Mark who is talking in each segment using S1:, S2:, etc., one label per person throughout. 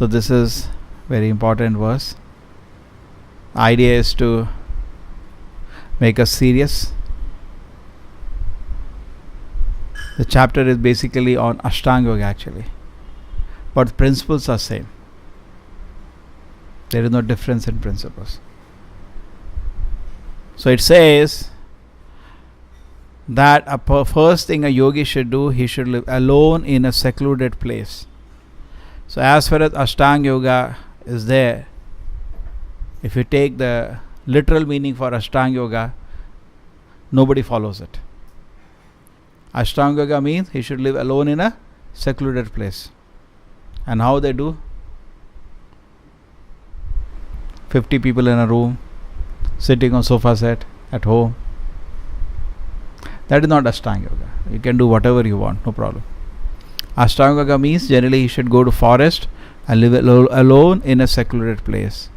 S1: So this is very important verse. Idea is to make us serious. The chapter is basically on Ashtanga Yoga actually, but the principles are same. There is no difference in principles. So it says that first thing a yogi should do, he should live alone in a secluded place. So as far as Ashtanga Yoga is there, if you take the literal meaning for Ashtanga Yoga, nobody follows it. Ashtanga Yoga means he should live alone in a secluded place. And how they do? 50 people in a room, sitting on sofa set at home. That is not Ashtanga Yoga. You can do whatever you want, no problem. Ashtanga Yoga means generally he should go to forest and live alone in a secluded place.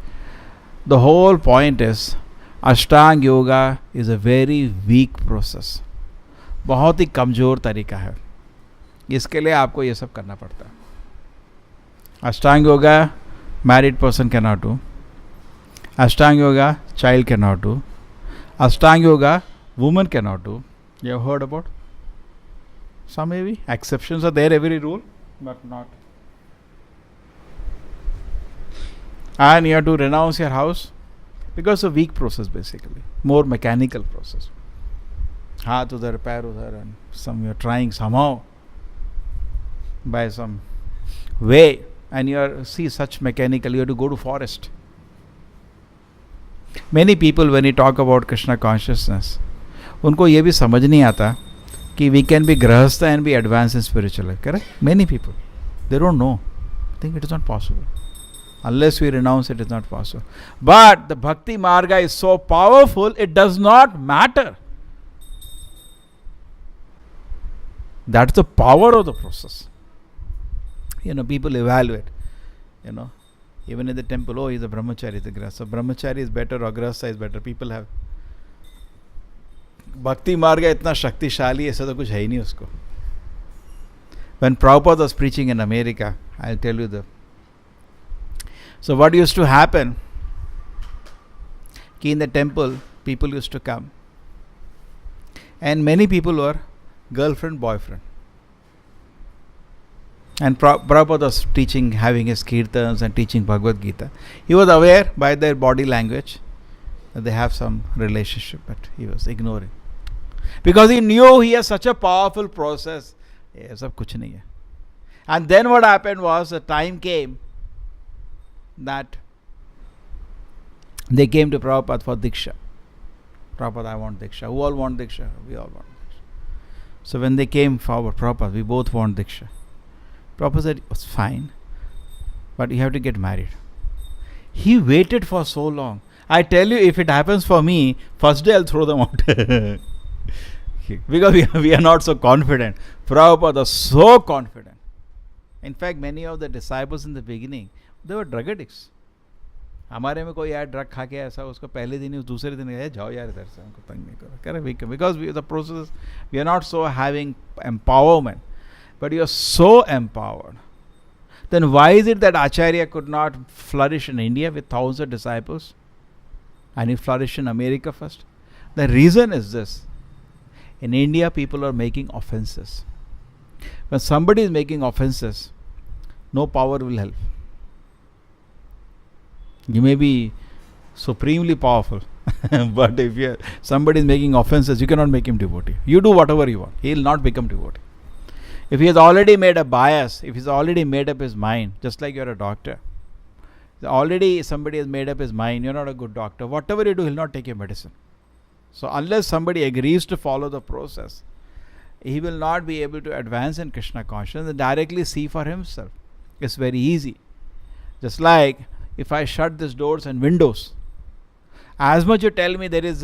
S1: The whole point is Ashtanga Yoga is a very weak process. बहुत ही कमज़ोर तरीका है. इसके लिए आपको ये सब करना पड़ता है. Ashtanga Yoga married person cannot do. Ashtanga Yoga child cannot do. Ashtanga Yoga woman cannot do. You have heard about? Some maybe exceptions are there, every rule, but not. And you have to renounce your house because of weak process basically, more mechanical process. हाथ उधर पैर उधर, and some you are trying somehow by some way, and you are see such mechanical. You have to go to forest. Many people when you talk about Krishna consciousness, उनको ये भी समझ नहीं आता कि we can be grahastha and be advanced in spiritual life. Correct? Many people they don't know. I think it is not possible. Unless we renounce it is not possible. But the bhakti marga is so powerful, it does not matter. That's the power of the process. People evaluate. Even in the temple, oh, he's a brahmachari, he's a grahastha. So brahmachari is better or grahastha is better. People have. Bhakti marga itna shaktiशाली ऐसा तो कुछ है ही नहीं उसको. When Prabhupada was preaching in America, I'll tell you So what used to happen? In the temple, people used to come, and many people were girlfriend, boyfriend. And Prabhupada was teaching, having his kirtans and teaching Bhagavad Gita. He was aware by their body language that they have some relationship, but he was ignoring. Because he knew he has such a powerful process. And then what happened was, the time came that they came to Prabhupada for Diksha. Prabhupada, I want Diksha. Who all want Diksha? We all want Diksha. So when they came forward, Prabhupada, we both want Diksha. Prabhupada said, it's fine, but you have to get married. He waited for so long. I tell you, if it happens for me, first day I'll throw them out. Because we are not so confident. Prabhupada was so confident. In fact, many of the disciples in the beginning, they were drug addicts. हमारे में कोई यार drug खा के ऐसा उसको पहले दिन ही दूसरे दिन गया जाओ यार इधर से हमको तंग नहीं करो करें because the process we are not so having empowerment, but you are so empowered. Then why is it that Acharya could not flourish in India with thousands of disciples and he flourished in America first? The reason is this: in India people are making offenses. When somebody is making offenses, no power will help. You may be supremely powerful, but if somebody is making offenses, you cannot make him devotee. You do whatever you want, he will not become devotee. If he has already made a bias, if he's already made up his mind, just like you're a doctor, already somebody has made up his mind, you're not a good doctor, whatever you do, he'll not take your medicine. So unless somebody agrees to follow the process, he will not be able to advance in Krishna consciousness and directly see for himself. It's very easy. Just like if I shut these doors and windows, as much you tell me there is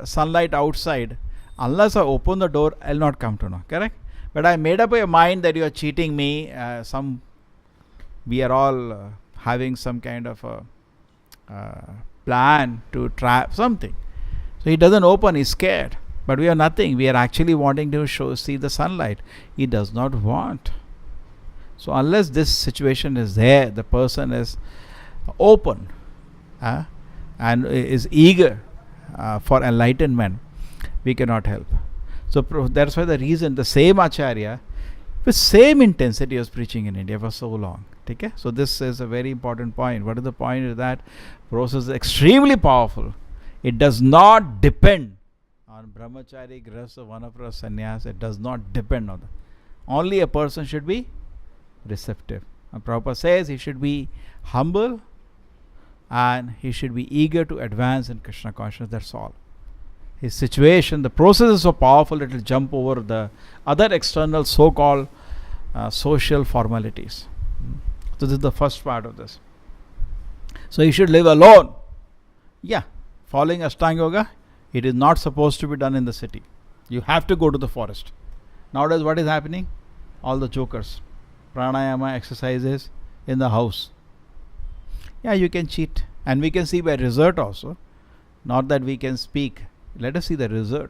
S1: sunlight outside, unless I open the door, I'll not come to know. Correct? But I made up your mind that you are cheating me. We are all having some kind of a plan to trap something. So he doesn't open, he's scared. But we are nothing. We are actually wanting to see the sunlight. He does not want. So unless this situation is there, the person is open and is eager for enlightenment, we cannot help. So that's why the same Acharya with same intensity was preaching in India for so long. Okay? So this is a very important point. What is the point? Is that process is extremely powerful. It does not depend on brahmachari, grihastha, vanaprastha, sannyas. It does not depend on that. Only a person should be receptive. And Prabhupada says he should be humble and he should be eager to advance in Krishna consciousness. That's all. His situation, the process is so powerful it will jump over the other external so-called social formalities. So this is the first part of this. So he should live alone. Yeah, following Ashtanga Yoga, it is not supposed to be done in the city. You have to go to the forest. Nowadays what is happening? All the jokers. Pranayama exercises in the house. Yeah, you can cheat. And we can see by result also. Not that we can speak. Let us see the result.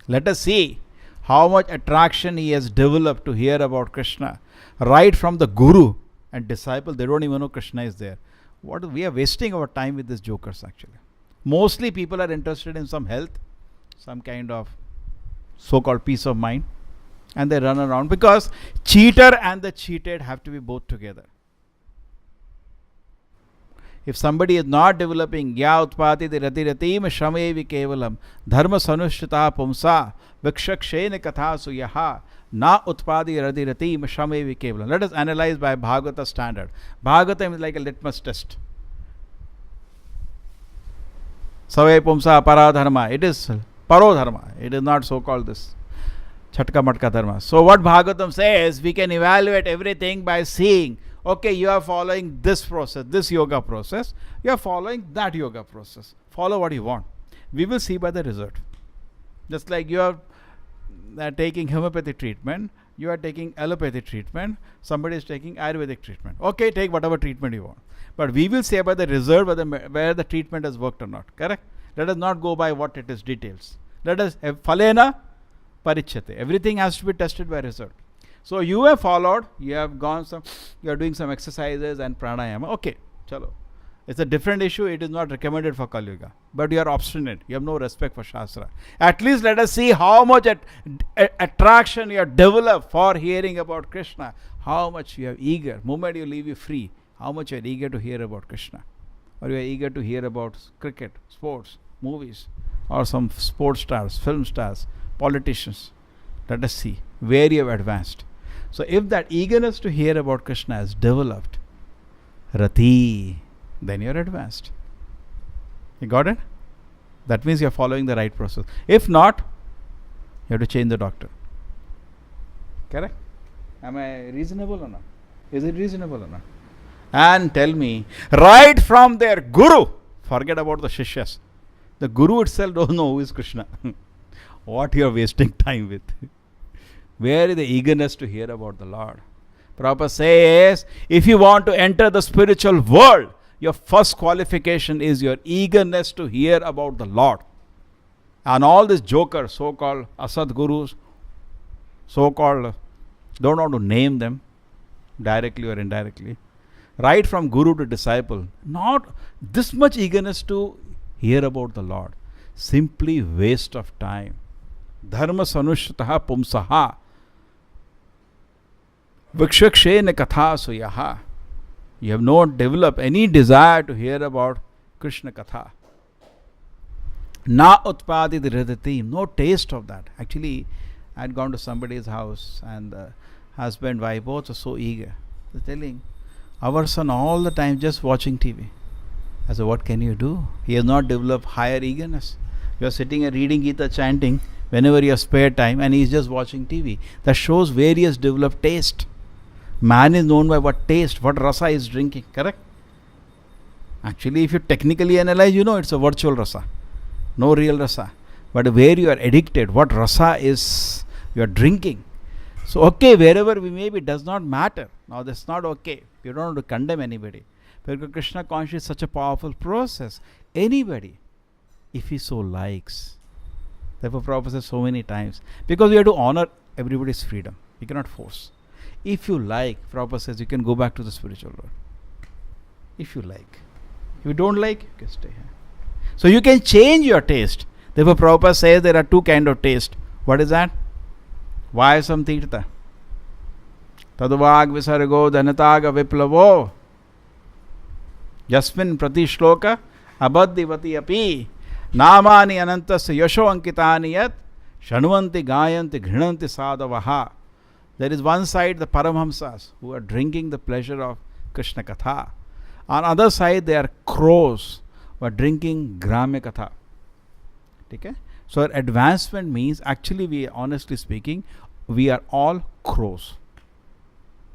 S1: Let us see how much attraction he has developed to hear about Krishna. Right from the guru and disciple, they don't even know Krishna is there. We are wasting our time with these jokers actually. Mostly people are interested in some health, some kind of so-called peace of mind. And they run around because cheater and the cheated have to be both together. If somebody is not developing ya utpati rati ratim shramevi kevalam dharma sanushrita pumsa vikshakshena kathasu yaha na utpadi rati ratim shramevi kevalam. Let us analyze by Bhagavata standard. Bhagavatam is like a litmus test. Savai pumsa paradharma. It is parodharma. It is not so called this Chatka Matka Dharma. So what Bhagavatam says, we can evaluate everything by seeing, okay, you are following this process, this yoga process, you are following that yoga process. Follow what you want. We will see by the result. Just like you are taking homeopathic treatment, you are taking allopathic treatment, somebody is taking Ayurvedic treatment. Okay, take whatever treatment you want. But we will say by the result where the treatment has worked or not. Correct? Let us not go by what it is details. Let us have phalena parichyate. Everything has to be tested by result. So you have followed, you are doing some exercises and pranayama. Okay, chalo. It's a different issue. It is not recommended for Kali Yuga. But you are obstinate. You have no respect for Shastra. At least let us see how much attraction you have developed for hearing about Krishna. How much you are eager. Moment you leave you free. How much you are eager to hear about Krishna. Or you are eager to hear about cricket, sports, movies. Or some sports stars, film stars, politicians. Let us see where you have advanced. So if that eagerness to hear about Krishna is developed, Rati, then you are advanced. You got it? That means you are following the right process. If not, you have to change the doctor. Correct? Am I reasonable or not? Is it reasonable or not? And tell me, right from their guru, forget about the Shishyas. The guru itself don't know who is Krishna. What you are wasting time with. Where is the eagerness to hear about the Lord? Prabhupada says, if you want to enter the spiritual world, your first qualification is your eagerness to hear about the Lord. And all these jokers, so-called Asad Gurus, so-called, don't want to name them directly or indirectly, right from guru to disciple, not this much eagerness to hear about the Lord. Simply waste of time. Dharma sanushritaha pumsaha vikshakshena katha suyaha. You have not developed any desire to hear about Krishna Katha. Na utpadi hridati. No taste of that. Actually, I had gone to somebody's house and the husband, wife, both are so eager. They're telling, our son all the time just watching TV. I said, what can you do? He has not developed higher eagerness. You are sitting and reading Gita, chanting whenever you have spare time, and he is just watching TV. That shows where he has developed taste. Man is known by what taste, what rasa he is drinking. Correct? Actually, if you technically analyze, you know it's a virtual rasa. No real rasa. But where you are addicted, what rasa is you are drinking. So, okay, wherever we may be, does not matter. Now, that's not okay. You don't want to condemn anybody. Because Krishna consciousness is such a powerful process. Anybody, if he so likes. Therefore, Prabhupada says so many times. Because we have to honor everybody's freedom. We cannot force. If you like, Prabhupada says, you can go back to the spiritual world. If you like. If you don't like, you can stay here. So you can change your taste. Therefore, Prabhupada says there are two kinds of taste. What is that? Vayasam tirtha. Tadvag visargo dhanataga viplavo. Yasmin prati shloka abhaddivati api. Namani anantasya yasho ankitani yat. Shanvanti gayanti grinanti sadavaha. There is one side the Paramhamsas who are drinking the pleasure of Krishna Katha. On the other side they are crows who are drinking Gramya Katha. Okay? So our advancement means, actually we, honestly speaking, we are all crows.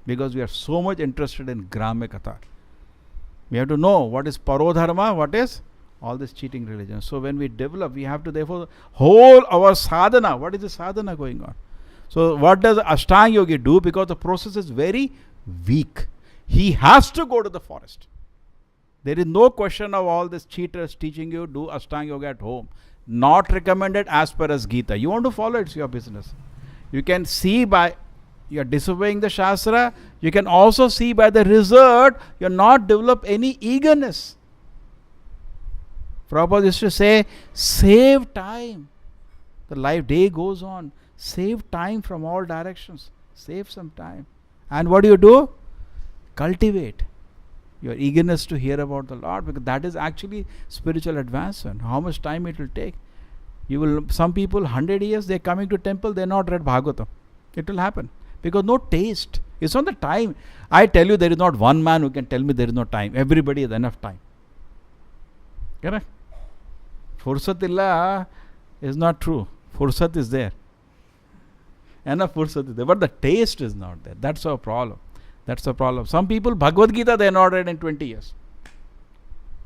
S1: Because we are so much interested in Gramya Katha. We have to know what is Parodharma, what is all this cheating religion. So when we develop, we have to therefore whole our sadhana. What is the sadhana going on? So what does Ashtanga Yogi do? Because the process is very weak. He has to go to the forest. There is no question of all these cheaters teaching you do Ashtanga Yoga at home. Not recommended as per as Gita. You want to follow, it's your business. You can see by you are disobeying the Shastra. You can also see by the result you are not develop any eagerness. Prabhupada used to say, save time. The life day goes on. Save time from all directions. Save some time. And what do? Cultivate your eagerness to hear about the Lord, because that is actually spiritual advancement. How much time it will take? Some people 100 years they are coming to temple, they are not read Bhagavatam. It will happen because no taste. It's not the time. I tell you, there is not one man who can tell me there is no time. Everybody has enough time. Correct? Fursat illa is not true. Fursat is there. Enough fursat is there, but the taste is not there. That's our problem. That's the problem. Some people, Bhagavad Gita, they are not read in 20 years.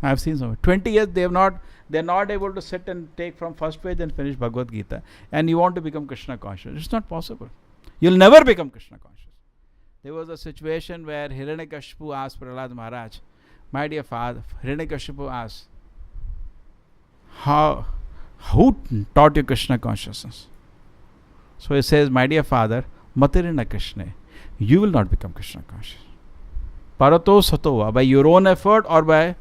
S1: I have seen some. 20 years, they are not able to sit and take from first page and finish Bhagavad Gita. And you want to become Krishna conscious. It's not possible. You'll never become Krishna conscious. There was a situation where Hiranyakashipu asked Prahlad Maharaj, my dear father, Hiranyakashipu asked, who taught you Krishna consciousness? So he says, my dear father, Matirina Krishna, you will not become Krishna conscious. Parato Satova, by your own effort or by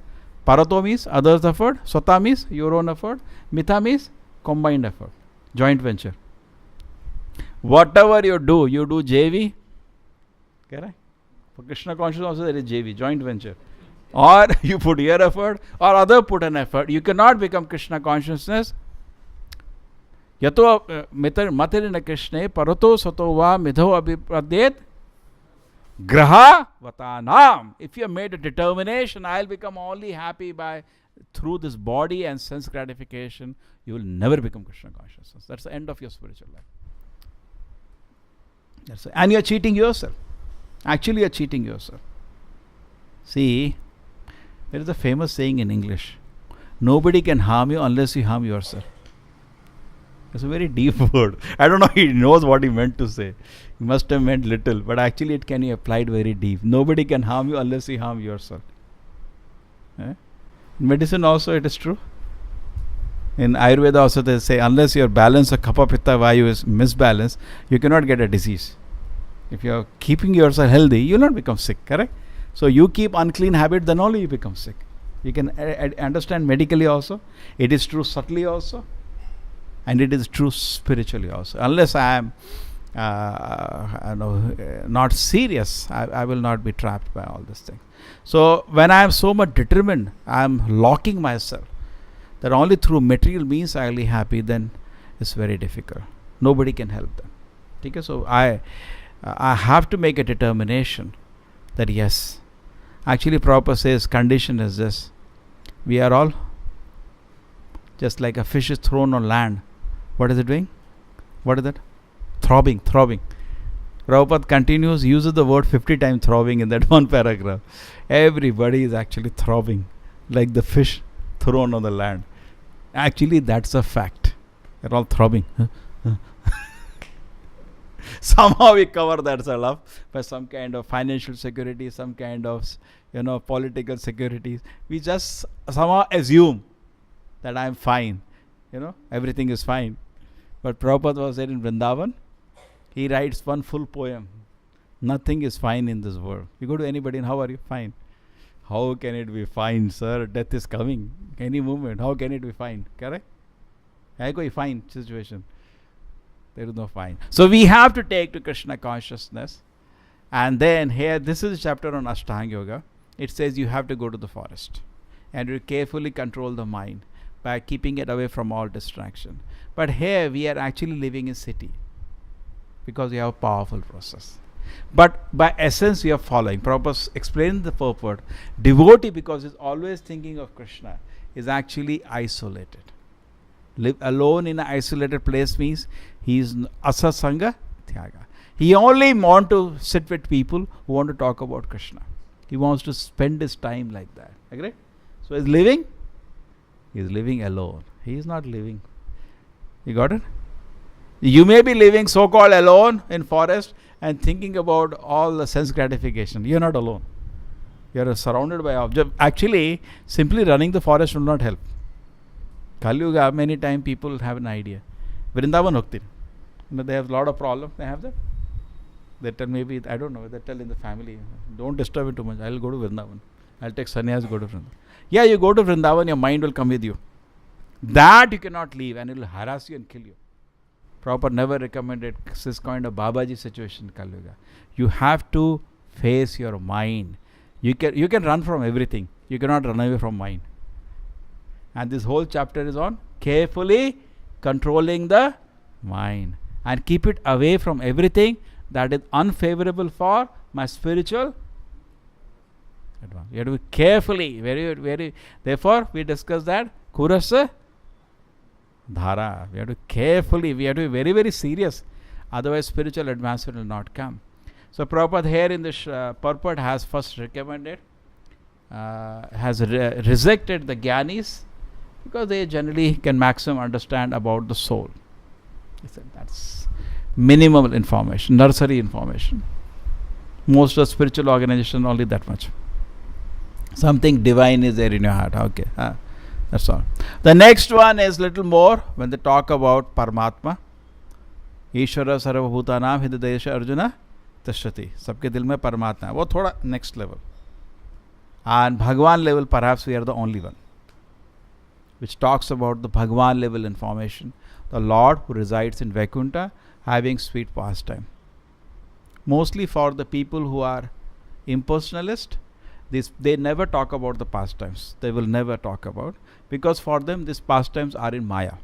S1: Parato means others' effort, Sata means your own effort, Mitha means combined effort, joint venture. Whatever you do JV. Correct? For Krishna consciousness also there is JV, joint venture. Or you put your effort or other put an effort. You cannot become Krishna consciousness. Yato matirina Krishna parato sato va midho abhipradet graha vatanam. If you have made a determination, I will become only happy through this body and sense gratification, you will never become Krishna consciousness. That's the end of your spiritual life. And you are cheating yourself. Actually, you are cheating yourself. See, there is a famous saying in English, nobody can harm you unless you harm yourself. It's a very deep word. I don't know, he knows what he meant to say. He must have meant little, but actually it can be applied very deep. Nobody can harm you unless you harm yourself. In medicine also it is true. In Ayurveda also they say, unless your balance of Kapha Pitta Vayu is misbalanced, you cannot get a disease. If you are keeping yourself healthy, you will not become sick, correct? So you keep unclean habit, then only you become sick. You can understand medically also. It is true subtly also. And it is true spiritually also. Unless I am not serious, I will not be trapped by all this thing. So when I am so much determined, I am locking myself that only through material means I will be happy, then it's very difficult. Nobody can help them. Okay? So I have to make a determination that yes, actually Prabhupada says condition is this. We are all just like a fish is thrown on land. What is it doing? What is that? Throbbing. Prabhupada continues, uses the word 50 times throbbing in that one paragraph. Everybody is actually throbbing like the fish thrown on the land. Actually, that's a fact. They're all throbbing. Somehow we cover that up by some kind of financial security, some kind of political security. We just somehow assume that I'm fine. Everything is fine. But Prabhupada was there in Vrindavan. He writes one full poem. Nothing is fine in this world. You go to anybody and how are you? Fine. How can it be fine, sir? Death is coming any moment. How can it be fine? Correct? I go fine situation. There is no fine. So we have to take to Krishna consciousness. And then here, this is a chapter on Ashtanga Yoga. It says you have to go to the forest and you carefully control the mind by keeping it away from all distraction. But here we are actually living in city because we have a powerful process. But by essence we are following. Prabhupada explained the purport. Devotee, because he's always thinking of Krishna, is actually isolated. Live alone in an isolated place means he is asasanga tyaga. He only wants to sit with people who want to talk about Krishna. He wants to spend his time like that. Agree? So he's living alone. He is not living. You got it? You may be living so-called alone in forest and thinking about all the sense gratification. You are not alone. You are surrounded by objects. Actually, simply running the forest will not help. Kali Yuga, many times people have an idea. Vrindavan Hokti. They have a lot of problems. They have that. They tell maybe, I don't know, they tell in the family, don't disturb it too much. I'll go to Vrindavan. I'll take sannyas, go to Vrindavan. Yeah, you go to Vrindavan, your mind will come with you. That you cannot leave and it will harass you and kill you. Prabhupada never recommended this kind of Babaji situation in Kali Yuga. You have to face your mind. You can run from everything. You cannot run away from mind. And this whole chapter is on carefully controlling the mind and keep it away from everything that is unfavorable for my spiritual advance. You have to be carefully, very, very. Therefore, we discussed that Kurasa Dhara. We have to carefully, we have to be very, very serious. Otherwise, spiritual advancement will not come. So, Prabhupada here in this purport has first recommended, has rejected the Gyanis because they generally can maximum understand about the soul. He said that's minimal information, nursery information. Most of spiritual organization only that much. Something divine is there in your heart. Okay, that's all. The next one is little more when they talk about Paramatma. Ishvara Sarvabhutanam Hridayesha Arjuna Tashrati. Sabke dil mein Paramatma hai. वो थोड़ा next level. And Bhagwan level, perhaps we are the only one which talks about the Bhagwan level information. The Lord who resides in Vaikuntha having sweet pastime. Mostly for the people who are impersonalist, they never talk about the pastimes. They will never talk about, because for them these pastimes are in Maya,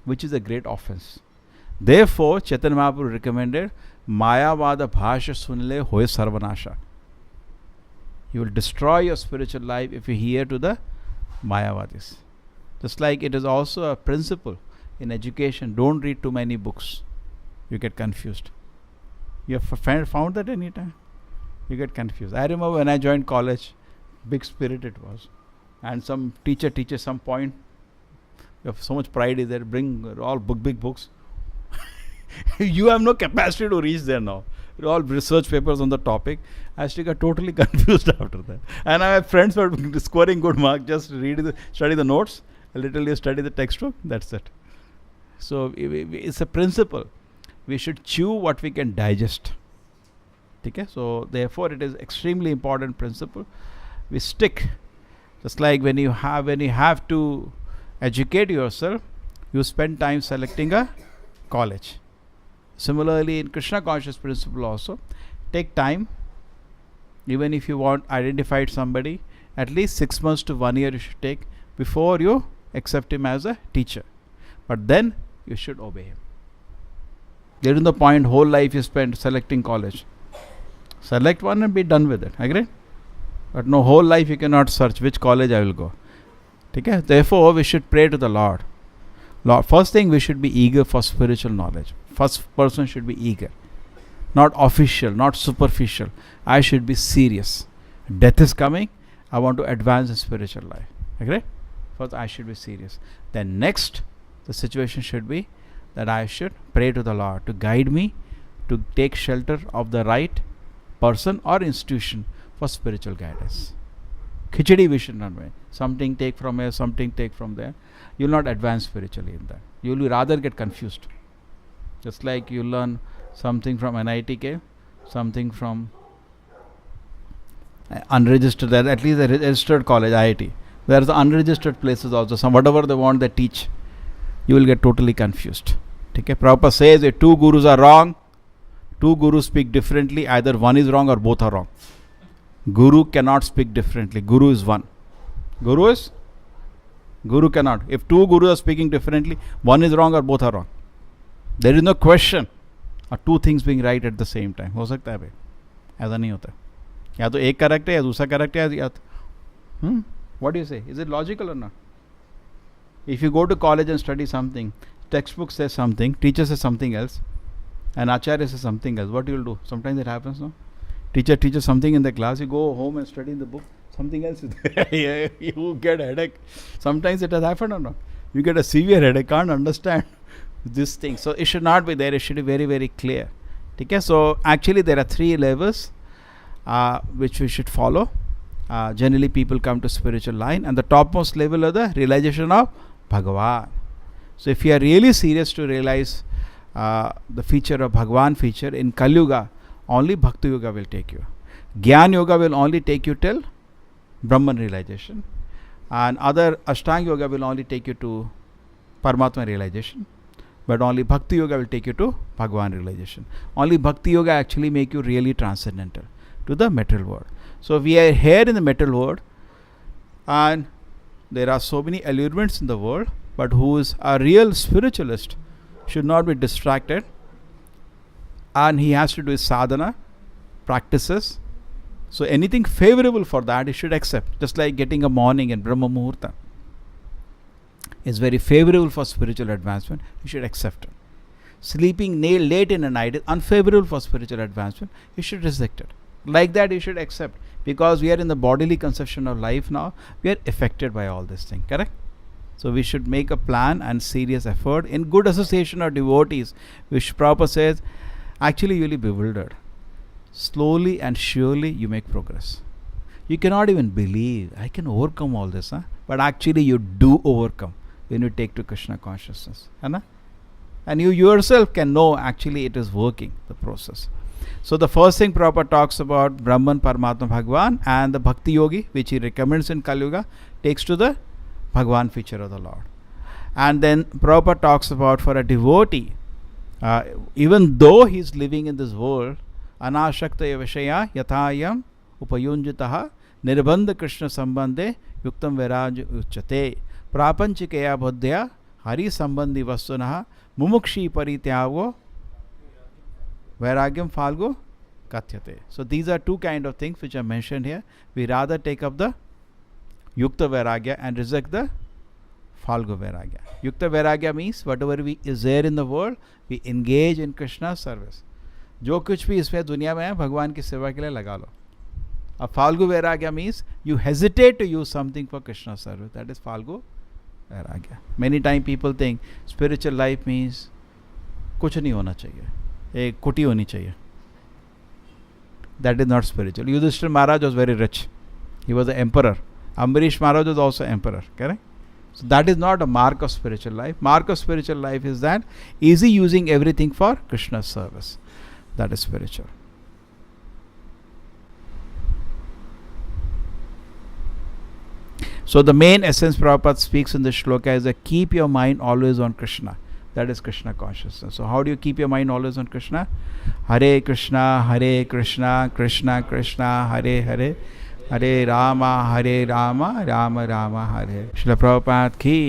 S1: which is a great offense. Therefore, Chaitanya Mahaprabhu recommended Mayavada Bhasha Sunle Hoye Sarvanasha. You will destroy your spiritual life if you hear to the Mayavadis. Just like it is also a principle in education, don't read too many books. You get confused. You have found that any time? You get confused. I remember when I joined college, big spirit it was. And some teacher teaches some point. You have so much pride is there. Bring all big books. You have no capacity to reach there now. All research papers on the topic. I actually got totally confused after that. And I have friends who are scoring good marks. Just study the notes. Literally study the textbook. That's it. So it's a principle. We should chew what we can digest. Okay? So therefore it is extremely important principle. We stick. Just like when you have to educate yourself, you spend time selecting a college. Similarly, in Krishna conscious principle also, take time. Even if you want identified somebody, at least 6 months to 1 year you should take before you accept him as a teacher. But then you should obey him. There is no point whole life you spend selecting college. Select one and be done with it. Agree? But no, whole life you cannot search which college I will go. Okay? Therefore, we should pray to the Lord. First thing, we should be eager for spiritual knowledge. First person should be eager. Not official, not superficial. I should be serious. Death is coming. I want to advance in spiritual life. Agree? First, I should be serious. Then next, the situation should be that I should pray to the Lord to guide me to take shelter of the right person or institution for spiritual guidance. Khichdi we should not make. Something take from here, something take from there. You will not advance spiritually in that. You will rather get confused. Just like you learn something from NITK, something from unregistered, at least a registered college, IIT. There are the unregistered places also. Some whatever they want, they teach. You will get totally confused. Okay? Prabhupada says if two gurus are wrong, two gurus speak differently, either one is wrong or both are wrong. Guru cannot speak differently. Guru is one. Guru cannot. If two gurus are speaking differently, one is wrong or both are wrong. There is no question of two things being right at the same time. हो सकता है भाई, ऐसा नहीं होता. या तो एक करेक्ट है या दूसरा करेक्ट है या what do you say? Is it logical or not? If you go to college and study something, textbook says something, teacher says something else, and acharya says something else, what you will do? Sometimes it happens, no? Teacher teaches something in the class, you go home and study in the book, something else is there. You get a headache. Sometimes it has happened or not. You get a severe headache, can't understand this thing. So it should not be there, it should be very, very clear. Okay? So actually there are three levels which we should follow. Generally people come to spiritual line, and the topmost level of the realization of Bhagavan. So if you are really serious to realize the feature of Bhagavan feature in Kali Yuga, only Bhakti Yoga will take you. Gyan Yoga will only take you till Brahman realization, and other Ashtanga Yoga will only take you to Paramatma realization, but only Bhakti Yoga will take you to Bhagavan realization. Only Bhakti Yoga actually make you really transcendental to the material world. So we are here in the material world, and there are so many allurements in the world, but who is a real spiritualist should not be distracted, and he has to do his sadhana, practices. So anything favorable for that he should accept. Just like getting a morning in Brahma Muhurta is very favorable for spiritual advancement, you should accept it. Sleeping late in the night is unfavorable for spiritual advancement, you should reject it. Like that you should accept, because we are in the bodily conception of life now, we are affected by all this thing, correct? So we should make a plan and serious effort in good association of devotees, which Prabhupada says, actually you will be bewildered. Slowly and surely you make progress. You cannot even believe, I can overcome all this, but actually you do overcome when you take to Krishna consciousness. And you yourself can know actually it is working, the process. So the first thing Prabhupada talks about Brahman, Paramatma, Bhagavan, and the Bhakti Yogi, which he recommends in Kali Yuga, takes to the Bhagavan feature of the Lord. And then Prabhupada talks about for a devotee, even though he is living in this world, Anashakta Vishaya Yathayam Upayunjitaha Nirbandha Krishna Sambandhe Yuktam Viraj Uchate Prapanchikaya Bodhya Hari Sambandhi Vastunaha Mumukshi Parityago Vairagyam Falgo Katyate. So these are two kind of things which are mentioned here. We rather take up the Yukta Vairagya and reject the Falgo Vairagya. Yukta Vairagya means whatever is there in the world, we engage in Krishna's service. जो कुछ भी इसमें दुनिया में है भगवान की सेवा के लिए लगा लो. अब फाल्गु वैराग्य means you hesitate to use something for Krishna service. That is Falgu वैराग्य. Many times people think spiritual life means कुछ नहीं होना चाहिए, एक कुटी होनी चाहिए. That is not spiritual. Yudhishthira Maharaj was very rich. He was the emperor. Ambarish Maharaj was also emperor. Correct? So that is not a mark of spiritual life. Mark of spiritual life is that easy using everything for Krishna's service. That is spiritual. So the main essence Prabhupada speaks in this shloka is that keep your mind always on Krishna. That is Krishna consciousness. So how do you keep your mind always on Krishna? Hare Krishna, Krishna Krishna, Hare Hare, Hare Rama, Rama Rama, Hare. Srila Prabhupada ki